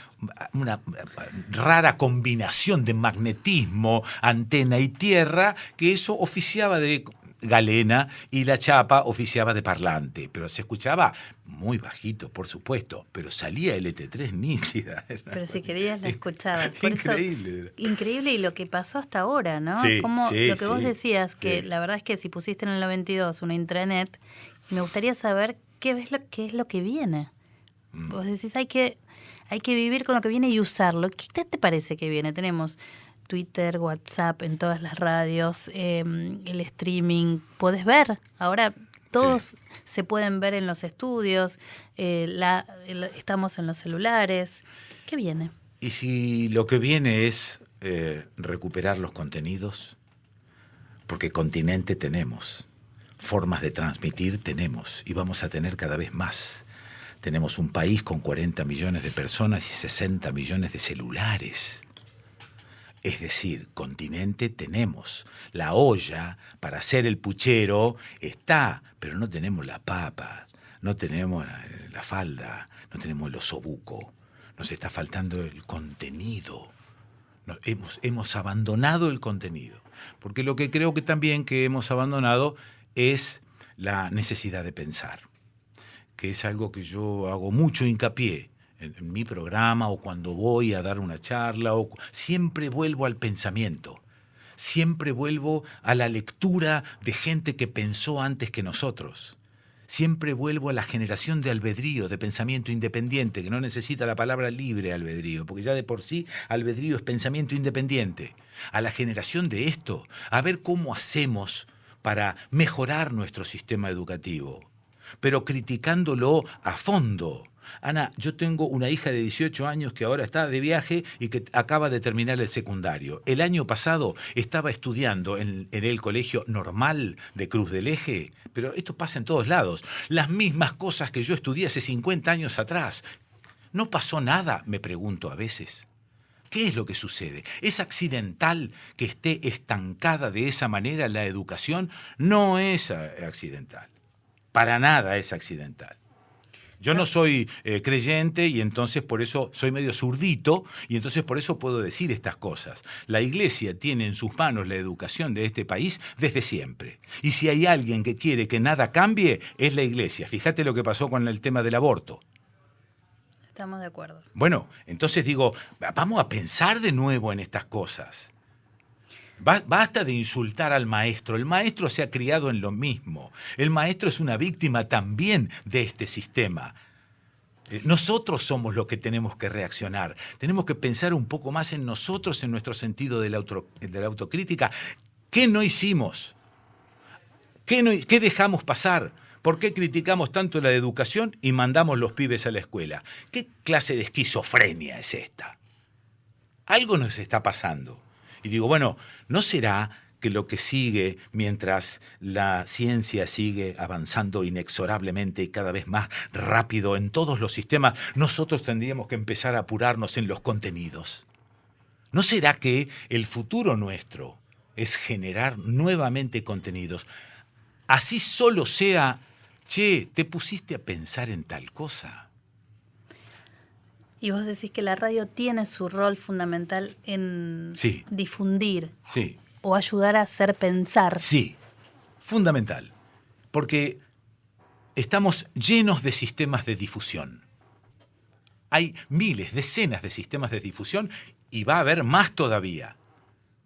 rara combinación de magnetismo, antena y tierra, que eso oficiaba de galena y la chapa oficiaba de parlante. Pero se escuchaba muy bajito, por supuesto, pero salía LT3 nítida. Pero si querías la escuchabas. Por Increíble. Eso, increíble, y lo que pasó hasta ahora, ¿no? Sí, Como sí, lo que vos sí, decías, que sí. la verdad es que si pusiste en el 92 una intranet, me gustaría saber qué es lo que viene. Vos decís, hay que vivir con lo que viene y usarlo. ¿Qué te parece que viene? Tenemos Twitter, WhatsApp, en todas las radios, el streaming. ¿Podés ver? Ahora todos se pueden ver en los estudios, estamos en los celulares. ¿Qué viene? Y si lo que viene es recuperar los contenidos, porque continente tenemos, formas de transmitir tenemos, y vamos a tener cada vez más. Tenemos un país con 40 millones de personas y 60 millones de celulares. Es decir, continente tenemos. La olla para hacer el puchero está, pero no tenemos la papa, no tenemos la falda, no tenemos el osobuco. Nos está faltando el contenido. Hemos abandonado el contenido. Porque lo que creo que también que hemos abandonado es la necesidad de pensar, que es algo que yo hago mucho hincapié en mi programa o cuando voy a dar una charla. Siempre vuelvo al pensamiento, siempre vuelvo a la lectura de gente que pensó antes que nosotros. Siempre vuelvo a la generación de albedrío, de pensamiento independiente, que no necesita la palabra libre albedrío, porque ya de por sí albedrío es pensamiento independiente. A la generación de esto, a ver cómo hacemos para mejorar nuestro sistema educativo, pero criticándolo a fondo. Ana, yo tengo una hija de 18 años que ahora está de viaje y que acaba de terminar el secundario. El año pasado estaba estudiando en el colegio normal de Cruz del Eje, pero esto pasa en todos lados. Las mismas cosas que yo estudié hace 50 años atrás. ¿No pasó nada? Me pregunto a veces. ¿Qué es lo que sucede? ¿Es accidental que esté estancada de esa manera la educación? No es accidental. Para nada es accidental. Yo no soy creyente y entonces por eso soy medio zurdito y entonces por eso puedo decir estas cosas. La Iglesia tiene en sus manos la educación de este país desde siempre. Y si hay alguien que quiere que nada cambie, es la Iglesia. Fíjate lo que pasó con el tema del aborto. Estamos de acuerdo. Bueno, entonces digo, vamos a pensar de nuevo en estas cosas. Basta de insultar al maestro. El maestro se ha criado en lo mismo. El maestro es una víctima también de este sistema. Nosotros somos los que tenemos que reaccionar. Tenemos que pensar un poco más en nosotros, en nuestro sentido de la autocrítica. ¿Qué no hicimos? ¿Qué dejamos pasar? ¿Por qué criticamos tanto la educación y mandamos los pibes a la escuela? ¿Qué clase de esquizofrenia es esta? Algo nos está pasando. Y digo, bueno, ¿no será que lo que sigue mientras la ciencia sigue avanzando inexorablemente y cada vez más rápido en todos los sistemas, nosotros tendríamos que empezar a apurarnos en los contenidos? ¿No será que el futuro nuestro es generar nuevamente contenidos? Así solo sea, che, ¿te pusiste a pensar en tal cosa? Y vos decís que la radio tiene su rol fundamental en difundir o ayudar a hacer pensar. Sí, fundamental. Porque estamos llenos de sistemas de difusión. Hay miles, decenas de sistemas de difusión y va a haber más todavía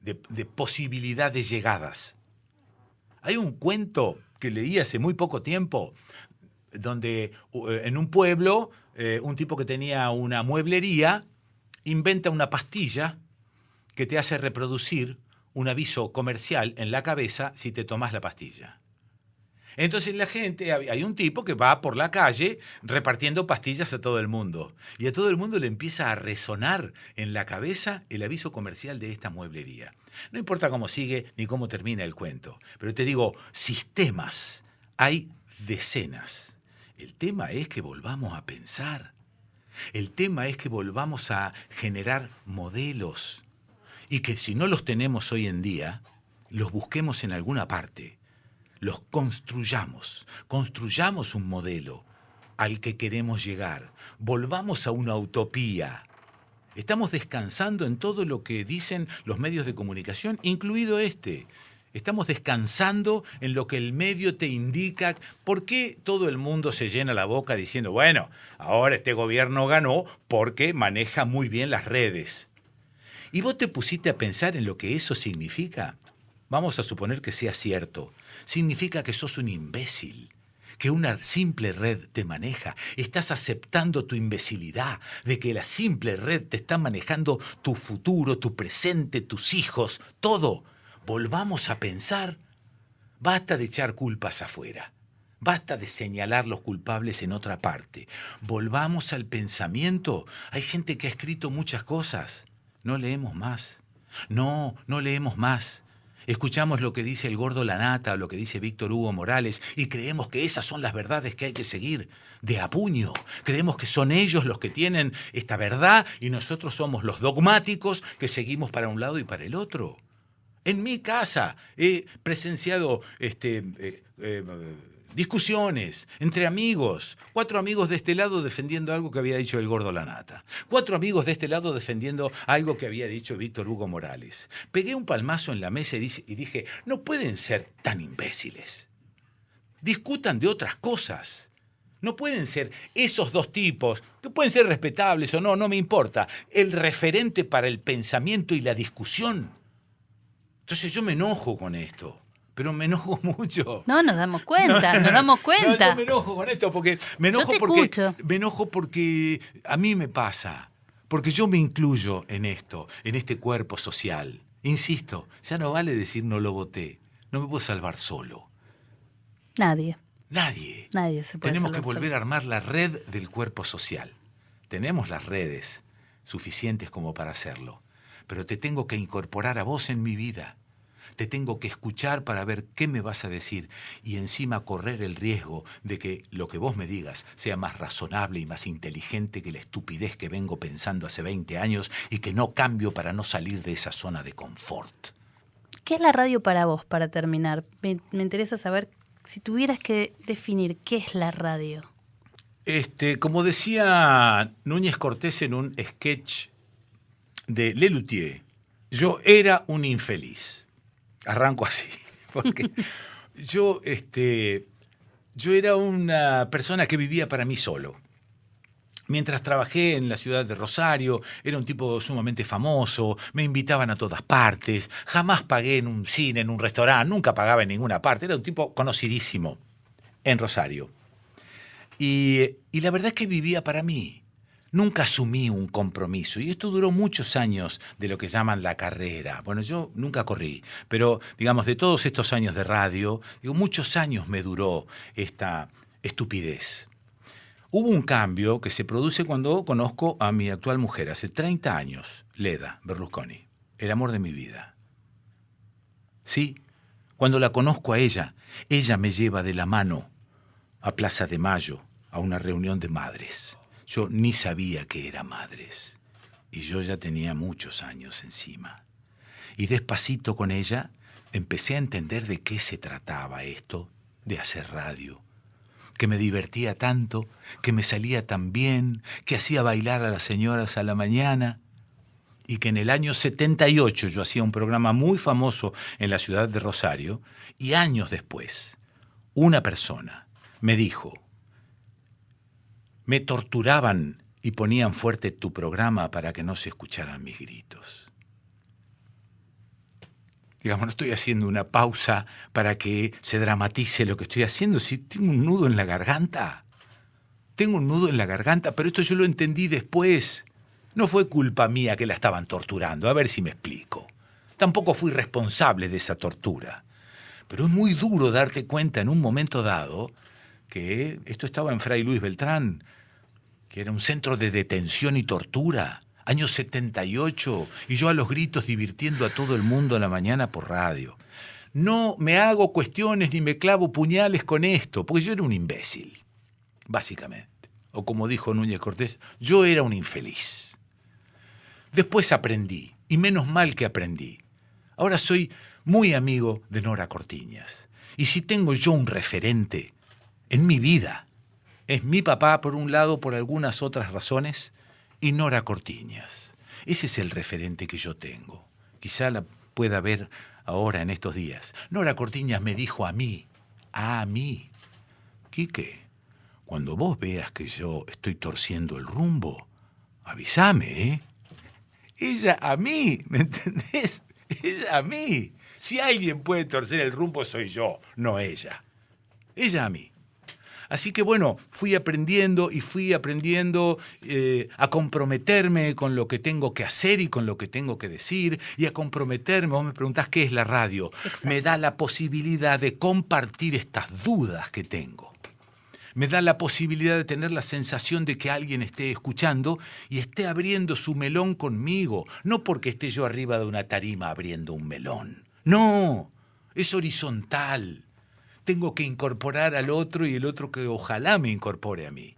de posibilidad de llegadas. Hay un cuento que leí hace muy poco tiempo donde en un pueblo un tipo que tenía una mueblería inventa una pastilla que te hace reproducir un aviso comercial en la cabeza si te tomas la pastilla. Entonces la gente, hay un tipo que va por la calle repartiendo pastillas a todo el mundo. Y a todo el mundo le empieza a resonar en la cabeza el aviso comercial de esta mueblería. No importa cómo sigue ni cómo termina el cuento. Pero te digo, sistemas, hay decenas. El tema es que volvamos a pensar. El tema es que volvamos a generar modelos. Y que si no los tenemos hoy en día, los busquemos en alguna parte. los construyamos un modelo al que queremos llegar, volvamos a una utopía. Estamos descansando en todo lo que dicen los medios de comunicación, incluido este. Estamos descansando en lo que el medio te indica. ¿Por qué todo el mundo se llena la boca diciendo, bueno, ahora este gobierno ganó porque maneja muy bien las redes? ¿Y vos te pusiste a pensar en lo que eso significa? Vamos a suponer que sea cierto. Significa que sos un imbécil, que una simple red te maneja. Estás aceptando tu imbecilidad, de que la simple red te está manejando tu futuro, tu presente, tus hijos, todo. Volvamos a pensar. Basta de echar culpas afuera. Basta de señalar los culpables en otra parte. Volvamos al pensamiento. Hay gente que ha escrito muchas cosas. No leemos más. No leemos más. Escuchamos lo que dice el Gordo Lanata o lo que dice Víctor Hugo Morales y creemos que esas son las verdades que hay que seguir de a puño. Creemos que son ellos los que tienen esta verdad y nosotros somos los dogmáticos que seguimos para un lado y para el otro. En mi casa he presenciado discusiones entre amigos. 4 amigos de este lado defendiendo algo que había dicho el Gordo Lanata. 4 amigos de este lado defendiendo algo que había dicho Víctor Hugo Morales. Pegué un palmazo en la mesa y dije, no pueden ser tan imbéciles. Discutan de otras cosas. No pueden ser esos dos tipos, que pueden ser respetables o no, no me importa, el referente para el pensamiento y la discusión. Entonces yo me enojo con esto. Pero me enojo mucho. No, nos damos cuenta. No, yo me enojo con esto porque me escucho. Me enojo porque a mí me pasa. Porque yo me incluyo en esto, en este cuerpo social. Insisto, ya no vale decir no lo voté. No me puedo salvar solo. Nadie Tenemos se puede salvar que volver solo. a armar la red del cuerpo social. Tenemos las redes suficientes como para hacerlo. Pero te tengo que incorporar a vos en mi vida. Te tengo que escuchar para ver qué me vas a decir y encima correr el riesgo de que lo que vos me digas sea más razonable y más inteligente que la estupidez que vengo pensando hace 20 años y que no cambio para no salir de esa zona de confort. ¿Qué es la radio para vos, para terminar? Me interesa saber, si tuvieras que definir, ¿qué es la radio? Como decía Núñez Cortés en un sketch de Lelutier, yo era un infeliz. Arranco así, porque yo era una persona que vivía para mí solo. Mientras trabajé en la ciudad de Rosario, era un tipo sumamente famoso, me invitaban a todas partes, jamás pagué en un cine, en un restaurante, nunca pagaba en ninguna parte, era un tipo conocidísimo en Rosario. Y la verdad es que vivía para mí. Nunca asumí un compromiso y esto duró muchos años de lo que llaman la carrera. Bueno, yo nunca corrí, pero digamos de todos estos años de radio, muchos años me duró esta estupidez. Hubo un cambio que se produce cuando conozco a mi actual mujer, hace 30 años, Leda Berlusconi, el amor de mi vida. Sí, cuando la conozco a ella me lleva de la mano a Plaza de Mayo, a una reunión de madres. Yo ni sabía que era madres y yo ya tenía muchos años encima. Y despacito con ella empecé a entender de qué se trataba esto de hacer radio. Que me divertía tanto, que me salía tan bien, que hacía bailar a las señoras a la mañana. Y que en el año 78 yo hacía un programa muy famoso en la ciudad de Rosario y años después una persona me dijo: me torturaban y ponían fuerte tu programa para que no se escucharan mis gritos. Digamos, no estoy haciendo una pausa para que se dramatice lo que estoy haciendo. Si tengo un nudo en la garganta. Tengo un nudo en la garganta, pero esto yo lo entendí después. No fue culpa mía que la estaban torturando, a ver si me explico. Tampoco fui responsable de esa tortura. Pero es muy duro darte cuenta en un momento dado que esto estaba en Fray Luis Beltrán, que era un centro de detención y tortura, año 78, y yo a los gritos divirtiendo a todo el mundo a la mañana por radio. No me hago cuestiones ni me clavo puñales con esto, porque yo era un imbécil, básicamente. O como dijo Núñez Cortés, yo era un infeliz. Después aprendí, y menos mal que aprendí. Ahora soy muy amigo de Nora Cortiñas. Y si tengo yo un referente en mi vida, es mi papá por un lado, por algunas otras razones, y Nora Cortiñas. Ese es el referente que yo tengo. Quizá la pueda ver ahora en estos días. Nora Cortiñas me dijo a mí, Quique, cuando vos veas que yo estoy torciendo el rumbo, avísame, ¿eh? Ella a mí, ¿me entendés? Ella a mí. Si alguien puede torcer el rumbo soy yo, no ella. Ella a mí. Así que bueno, fui aprendiendo a comprometerme con lo que tengo que hacer y con lo que tengo que decir, y a comprometerme, vos me preguntás qué es la radio. Exacto. Me da la posibilidad de compartir estas dudas que tengo. Me da la posibilidad de tener la sensación de que alguien esté escuchando y esté abriendo su melón conmigo, no porque esté yo arriba de una tarima abriendo un melón. No, es horizontal. Tengo que incorporar al otro y el otro que ojalá me incorpore a mí.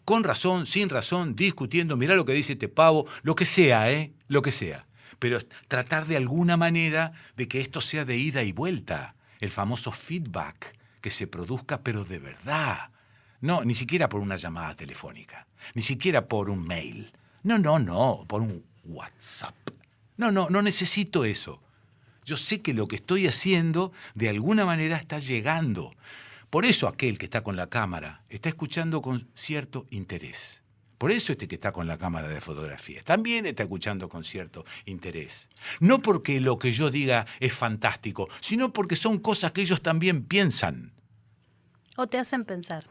Con razón, sin razón, discutiendo, mirá lo que dice este pavo, lo que sea, lo que sea. Pero tratar de alguna manera de que esto sea de ida y vuelta. El famoso feedback, que se produzca pero de verdad. No, ni siquiera por una llamada telefónica, ni siquiera por un mail. No, por un WhatsApp. No necesito eso. Yo sé que lo que estoy haciendo de alguna manera está llegando. Por eso aquel que está con la cámara está escuchando con cierto interés. Por eso este que está con la cámara de fotografía también está escuchando con cierto interés. No porque lo que yo diga es fantástico, sino porque son cosas que ellos también piensan. O te hacen pensar.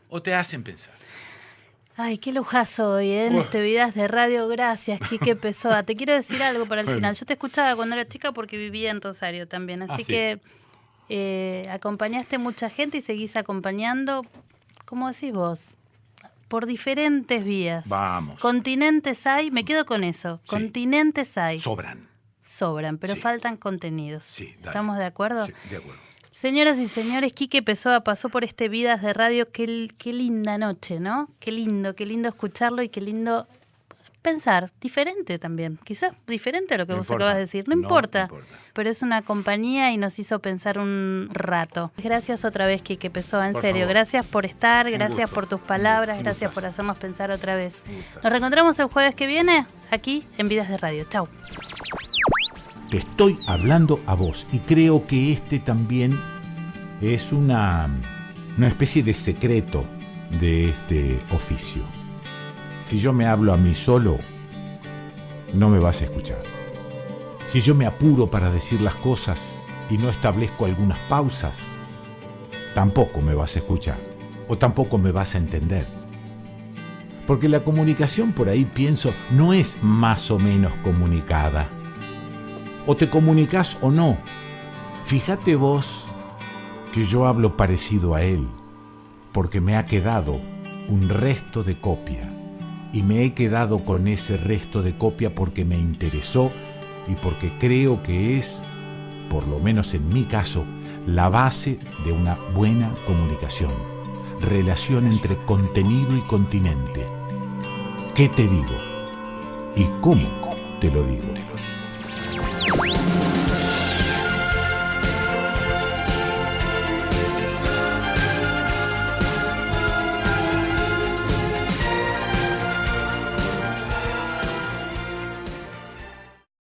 Ay, qué lujazo hoy, ¿eh? En este Vidas de Radio. Gracias, Quique Pessoa. Te quiero decir algo para el final. Yo te escuchaba cuando era chica porque vivía en Rosario también. Así que acompañaste mucha gente y seguís acompañando, ¿cómo decís vos? Por diferentes vías. Vamos. Continentes hay, me quedo con eso. Sí. Continentes hay. Sobran, pero Sí. faltan contenidos. Sí, dale. ¿Estamos de acuerdo? Sí, de acuerdo. Señoras y señores, Quique Pessoa pasó por este Vidas de Radio. Qué linda noche, ¿no? Qué lindo escucharlo y qué lindo pensar. Diferente también. Quizás diferente a lo que No vos importa. acabas de decir. No importa. Pero es una compañía y nos hizo pensar un rato. Gracias otra vez, Quique Pessoa, en Por serio. favor. Gracias por estar, Un gracias gusto. por tus palabras, Un gracias gustazo. por hacernos pensar otra vez. Un gustazo. Nos reencontramos el jueves que viene aquí en Vidas de Radio. Chau. Te estoy hablando a vos y creo que este también es una especie de secreto de este oficio. Si yo me hablo a mí solo, no me vas a escuchar. Si yo me apuro para decir las cosas y no establezco algunas pausas, tampoco me vas a escuchar o tampoco me vas a entender. Porque la comunicación, por ahí pienso, no es más o menos comunicada. O te comunicás o no. Fíjate vos que yo hablo parecido a él, porque me ha quedado un resto de copia. Y me he quedado con ese resto de copia porque me interesó y porque creo que es, por lo menos en mi caso, la base de una buena comunicación. Relación entre contenido y continente. ¿Qué te digo? ¿Y cómo te lo digo?